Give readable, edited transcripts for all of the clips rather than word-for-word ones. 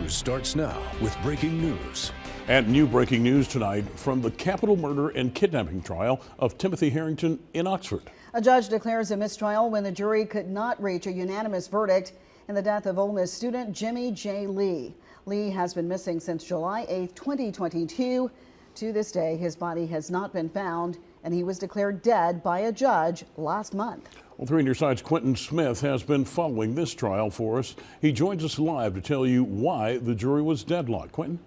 News starts now with breaking news. And new breaking news tonight from the capital murder and kidnapping trial of Timothy Harrington in Oxford. A judge declares a mistrial when the jury could not reach a unanimous verdict in the death of Ole Miss student Jimmie J. Lee. Lee has been missing since July 8, 2022. To this day, his body has not been found, and he was declared dead by a judge last month. Well, 3 News Side's Quentin Smith has been following this trial for us. He joins us live to tell you why the jury was deadlocked. Quentin?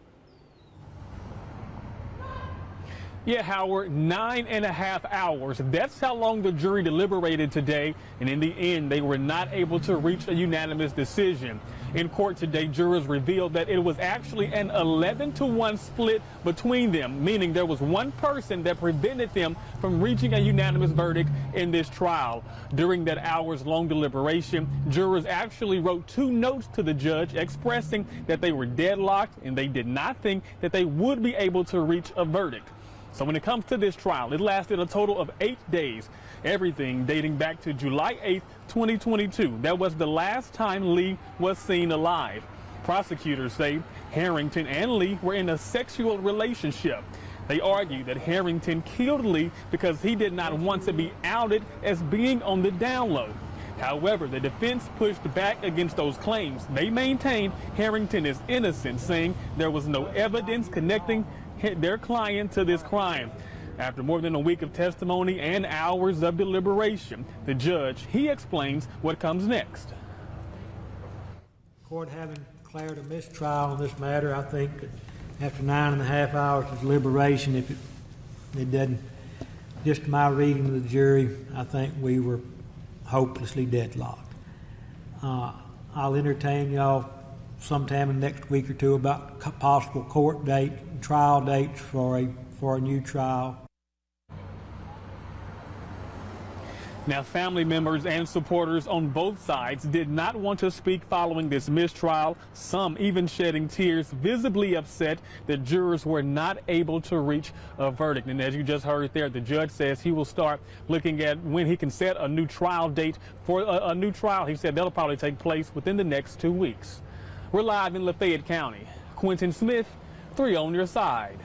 Yeah, Howard, 9.5 hours. That's how long the jury deliberated today, and in the end, they were not able to reach a unanimous decision. In court today, jurors revealed that it was actually an 11-to-1 split between them, meaning there was one person that prevented them from reaching a unanimous verdict in this trial. During that hours-long deliberation, jurors actually wrote 2 notes to the judge expressing that they were deadlocked and they did not think that they would be able to reach a verdict. So when it comes to this trial, it lasted a total of 8 days, everything dating back to July 8th, 2022. That was the last time Lee was seen alive. Prosecutors say Harrington and Lee were in a sexual relationship. They argue that Harrington killed Lee because he did not want to be outed as being on the down low. However, the defense pushed back against those claims. They maintain Harrington is innocent, saying there was no evidence connecting their client to this crime. After more than a week of testimony and hours of deliberation, the judge, he explains what comes next. Court having declared a mistrial on this matter, I think that after 9.5 hours of deliberation, if it doesn't, just my reading of the jury, I think we were hopelessly deadlocked. I'll entertain y'all sometime in the next week or two about possible court date, trial dates for a new trial. Now, family members and supporters on both sides did not want to speak following this mistrial, some even shedding tears, visibly upset that jurors were not able to reach a verdict. And as you just heard there, the judge says he will start looking at when he can set a new trial date for a new trial. He said that'll probably take place within the next 2 weeks. We're live in Lafayette County. Quentin Smith, 3 on your side.